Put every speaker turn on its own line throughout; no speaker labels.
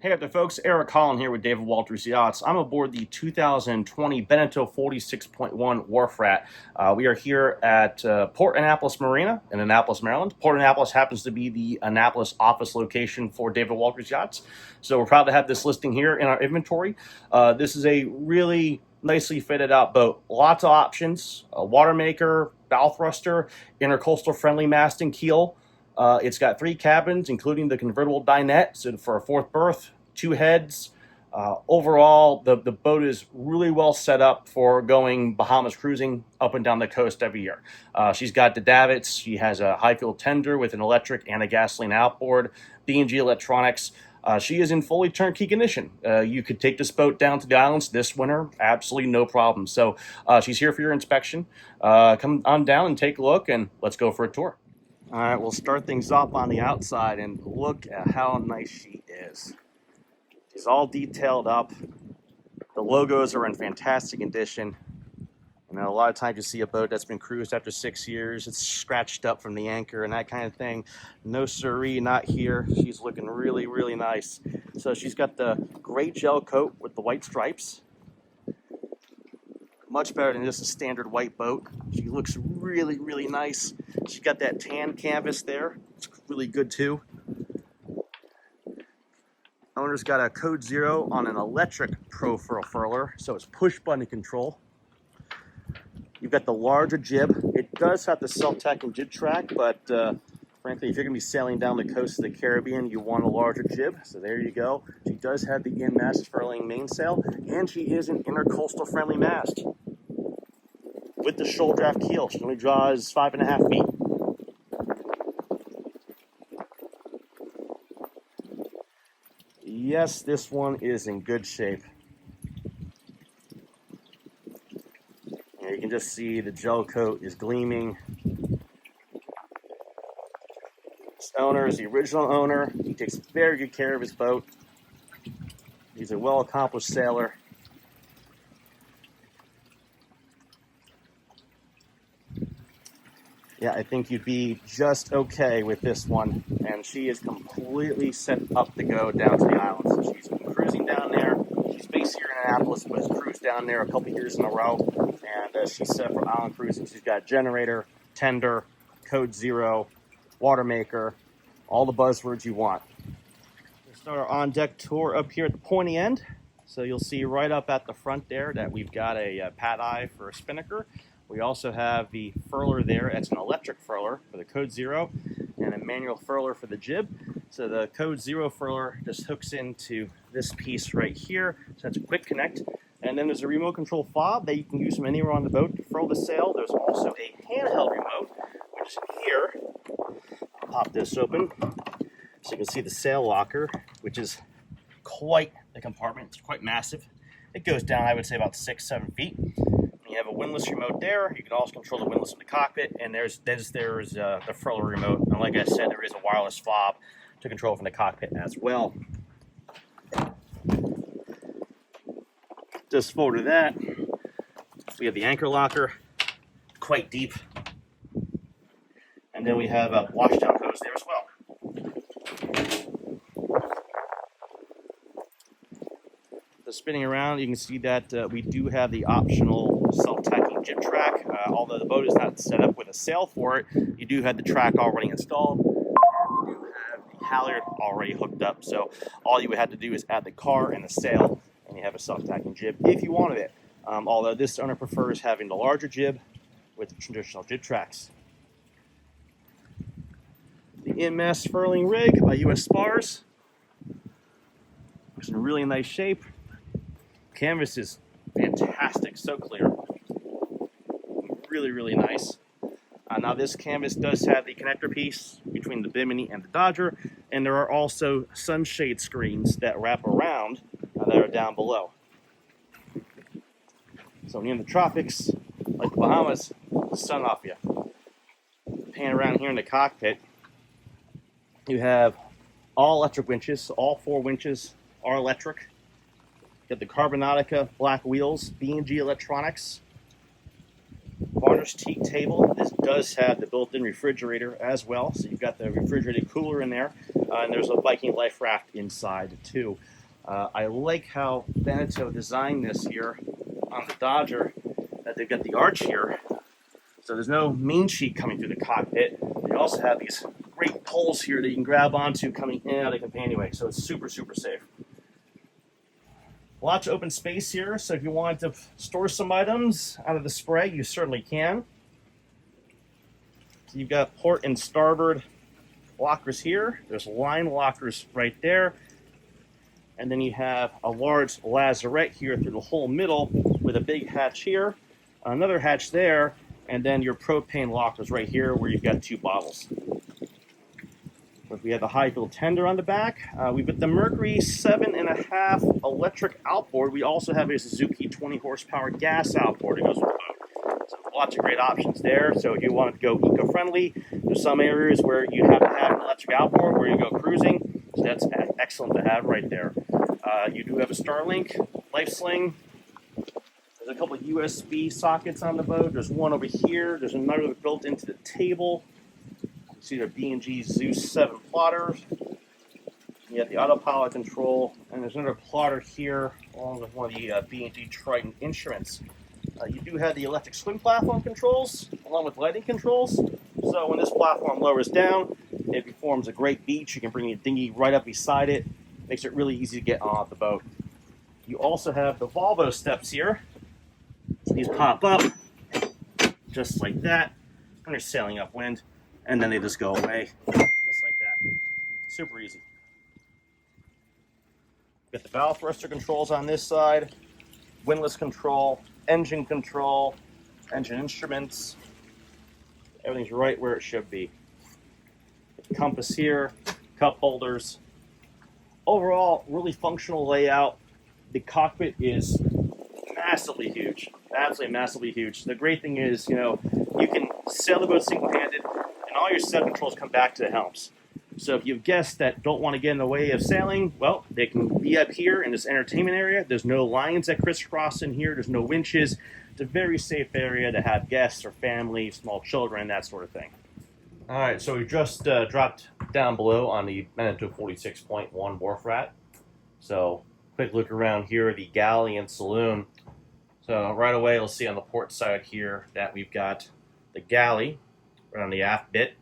Hey up there folks, Eric Collin here with David Walters Yachts. I'm aboard the 2020 Beneteau 46.1 WHARF RAT. We are here at Port Annapolis Marina in Annapolis, Maryland. Port Annapolis happens to be the Annapolis office location for David Walters Yachts. So we're proud to have this listing here in our inventory. This is a really nicely fitted out boat. Lots of options, a water maker, bow thruster, intercoastal friendly mast and keel. It's got 3 cabins, including the convertible dinette, so for a 4th berth, 2 heads. Overall, the boat is really well set up for going Bahamas cruising up and down the coast every year. She's got the davits. She has a high fuel tender with an electric and a gasoline outboard, B&G electronics. She is in fully turnkey condition. You could take this boat down to the islands this winter, absolutely no problem. So she's here for your inspection. Come on down and take a look, and let's go for a tour. All right, we'll start things off on the outside, and look at how nice she is. She's all detailed up. The logos are in fantastic condition. You know, a lot of times you see a boat that's been cruised after 6 years, it's scratched up from the anchor and that kind of thing. No siree, not here. She's looking really, really nice. So she's got the gray gel coat with the white stripes. Much better than just a standard white boat. She looks really, really nice. She's got that tan canvas there. It's really good too. Owner's got a code 0 on an electric Profurl furler, so it's push button control. You've got the larger jib. It does have the self-tacking jib track, but frankly, if you're going to be sailing down the coast of the Caribbean, you want a larger jib. So there you go. She does have the in-mast furling mainsail, and she is an intercoastal friendly mast with the shoal-draft keel. She only draws 5.5 feet. Yes, this one is in good shape. You can just see the gel coat is gleaming. This owner is the original owner. He takes very good care of his boat. He's a well-accomplished sailor. Yeah, I think you'd be just okay with this one. And she is completely set up to go down to the islands. She's been cruising down there. She's based here in Annapolis, but has cruised down there a couple years in a row. And she's set for island cruising. She's got generator, tender, code 0, water maker, all the buzzwords you want. We'll start our on-deck tour up here at the pointy end. So you'll see right up at the front there that we've got a pad eye for a spinnaker. We also have the furler there. It's an electric furler for the code 0 and a manual furler for the jib. So the code 0 furler just hooks into this piece right here. So that's a quick connect. And then there's a remote control fob that you can use from anywhere on the boat to furl the sail. There's also a handheld remote, which is here. I'll pop this open so you can see the sail locker, which is quite the compartment. It's quite massive. It goes down, I would say, about 6-7 feet. You have a windlass remote there. You can also control the windlass in the cockpit, and there's the furler remote. And like I said, there is a wireless fob to control from the cockpit as well. Just forward to that, we have the anchor locker, quite deep, and then we have a washdown hose there as well. Spinning around, you can see that we do have the optional self-tacking jib track. Although the boat is not set up with a sail for it, you do have the track already installed. And you do have the halyard already hooked up. So all you would have to do is add the car and the sail, and you have a self-tacking jib if you wanted it. Although this owner prefers having the larger jib with the traditional jib tracks. The in-mast furling rig by US Spars. It's in really nice shape. Canvas is fantastic, so clear. Really, really nice. Now this canvas does have the connector piece between the Bimini and the Dodger, and there are also sunshade screens that wrap around that are down below. So when you're in the tropics, like the Bahamas, the sun off you. Pan around here in the cockpit, you have all electric winches. All 4 winches are electric. You have the Carbonatica black wheels, B&G electronics. varnish teak table. This does have the built-in refrigerator as well, so you've got the refrigerated cooler in there, and there's a Viking life raft inside too. I like how Beneteau designed this here on the Dodger, that they've got the arch here, so there's no main sheet coming through the cockpit. They also have these great poles here that you can grab onto coming in and out of the companionway, so it's super, super safe. Lots of open space here, so if you want to store some items out of the spray, you certainly can. So you've got port and starboard lockers here. There's line lockers right there. And then you have a large lazarette here through the whole middle with a big hatch here, another hatch there, and then your propane lockers right here where you've got 2 bottles. We have the high-fill tender on the back. We've got the Mercury 7.5 electric outboard. We also have a Suzuki 20 horsepower gas outboard that goes with the boat. So lots of great options there. So if you want to go eco-friendly, there's some areas where you have to have an electric outboard where you go cruising. So that's excellent to have right there. You do have a Starlink, life sling. There's a couple of USB sockets on the boat. There's one over here. There's another built into the table. See their B&G Zeus 7 plotters. You got the autopilot control, and there's another plotter here along with one of the B&G Triton instruments. You do have the electric swim platform controls along with lighting controls. So when this platform lowers down, it forms a great beach. You can bring your dinghy right up beside it. Makes it really easy to get on the boat. You also have the Volvo steps here. So these pop up just like that when you're sailing upwind. And then they just go away, just like that. Super easy. Got the valve thruster controls on this side, windlass control, engine instruments. Everything's right where it should be. Compass here, cup holders. Overall, really functional layout. The cockpit is massively huge, absolutely massively huge. The great thing is, you can sail the boat single-handed, and all your set controls come back to the helms. So if you have guests that don't want to get in the way of sailing, well, they can be up here in this entertainment area. There's no lines that crisscross in here. There's no winches. It's a very safe area to have guests or family, small children, that sort of thing. All right, so we just dropped down below on the Beneteau 46.1 WHARF RAT. So quick look around here, the galley and saloon. So right away, you'll see on the port side here that we've got the galley right on the aft bit.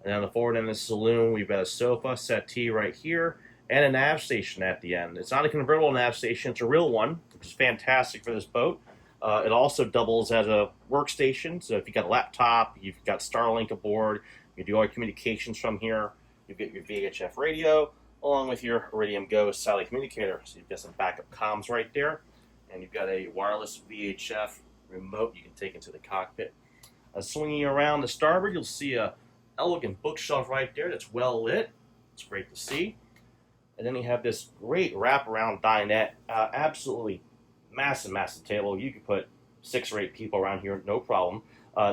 And on the forward end of the saloon, we've got a sofa, settee right here, and a nav station at the end. It's not a convertible nav station, it's a real one, which is fantastic for this boat. It also doubles as a workstation, so if you've got a laptop, you've got Starlink aboard, you do all your communications from here, you get your VHF radio, along with your IridiumGO satellite communicator. So you've got some backup comms right there, and you've got a wireless VHF remote you can take into the cockpit. Swinging around the starboard, you'll see a elegant bookshelf right there that's well lit. It's great to see. And then you have this great wraparound dinette, absolutely massive table. You could put 6 or 8 people around here, no problem.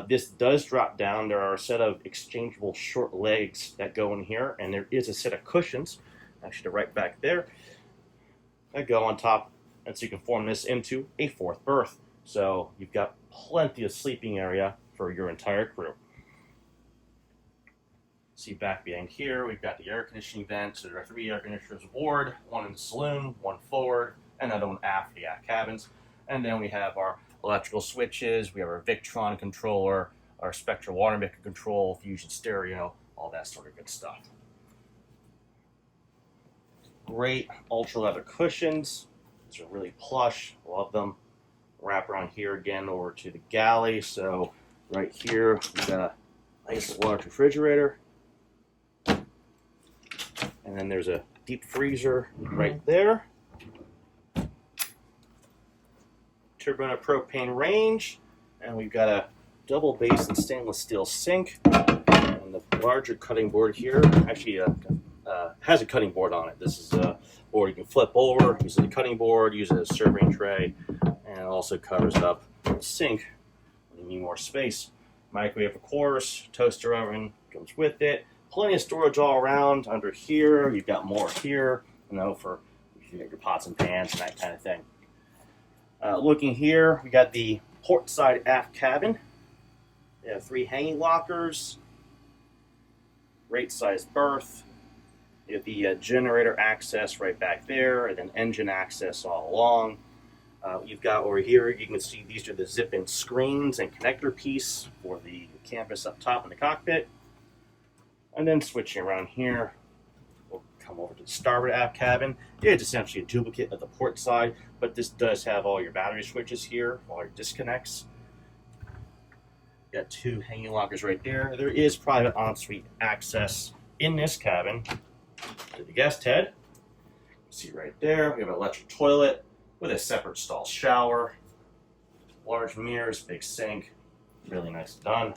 This does drop down. There are a set of exchangeable short legs that go in here, and there is a set of cushions, actually right back there, that go on top, and so you can form this into a 4th berth. So you've got plenty of sleeping area for your entire crew. See back behind here, we've got the air conditioning vent. So there are 3 air conditioners aboard, one in the saloon, one forward, and another one aft the aft cabins. And then we have our electrical switches, we have our Victron controller, our Spectra watermaker control, fusion stereo, all that sort of good stuff. Great ultra leather cushions. These are really plush, love them. Wrap around here again over to the galley. So right here, we've got a nice large refrigerator. And then there's a deep freezer right there. Turbo propane range. And we've got a double basin stainless steel sink. And the larger cutting board here actually has a cutting board on it. This is a board you can flip over, use the cutting board, use it as a serving tray, and it also covers up the sink when you need more space. Microwave, of course, toaster oven comes with it. Plenty of storage all around. Under here, you've got more here, for you get your pots and pans and that kind of thing. Looking here, we got the port side aft cabin. They have 3 hanging lockers, great sized berth. You have the generator access right back there, and then engine access all along. You've got over here, you can see these are the zip-in screens and connector piece for the canvas up top in the cockpit. And then switching around here, we'll come over to the starboard aft cabin. It's essentially a duplicate of the port side, but this does have all your battery switches here, all your disconnects. You got 2 hanging lockers right there. There is private ensuite access in this cabin to the guest head. You see right there, we have an electric toilet with a separate stall shower, large mirrors, big sink, really nice done.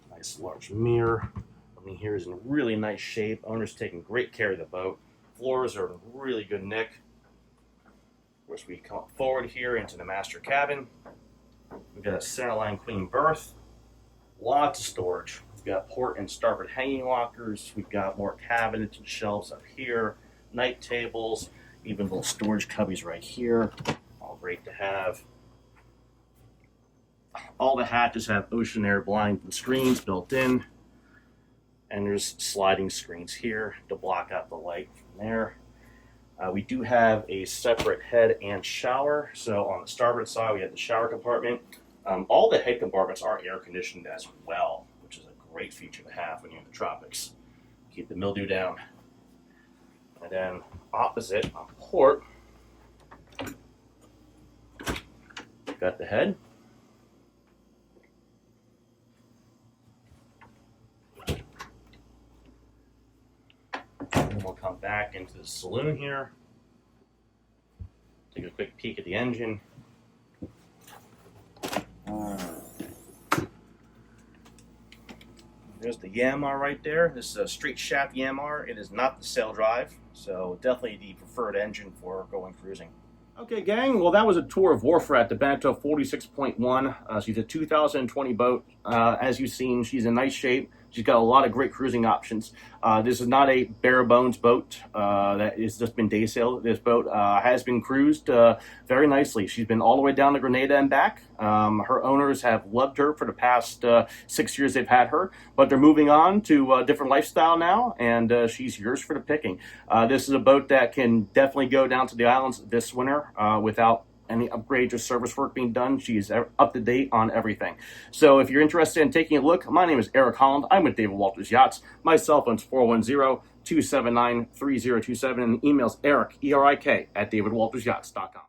Nice large mirror. I mean, here is in really nice shape. Owner's taking great care of the boat. Floors are in really good nick. Of course, we come forward here into the master cabin. We've got a centerline queen berth, lots of storage. We've got port and starboard hanging lockers. We've got more cabinets and shelves up here, night tables, even little storage cubbies right here. All great to have. All the hatches have ocean air blinds and screens built in. And there's sliding screens here to block out the light from there. We do have a separate head and shower. So on the starboard side, we have the shower compartment. All the head compartments are air conditioned as well, which is a great feature to have when you're in the tropics. Keep the mildew down. And then opposite on port, we've got the head. And we'll come back into the saloon here. Take a quick peek at the engine. There's the Yanmar right there. This is a straight shaft Yanmar. It is not the sail drive, so definitely the preferred engine for going cruising. Okay, gang, well, that was a tour of WHARF RAT, the Beneteau 46.1. She's a 2020 boat. As you've seen, she's in nice shape. She's got a lot of great cruising options. This is not a bare bones boat that has just been day sailed. This boat has been cruised very nicely. She's been all the way down to Grenada and back. Her owners have loved her for the past 6 years they've had her, but they're moving on to a different lifestyle now, and she's yours for the picking. This is a boat that can definitely go down to the islands this winter without any upgrades or service work being done. She's up to date on everything. So if you're interested in taking a look, my name is Eric Holland. I'm with David Walters Yachts. My cell phone's 410-279-3027, and email's Eric, E-R-I-K, @davidwaltersyachts.com.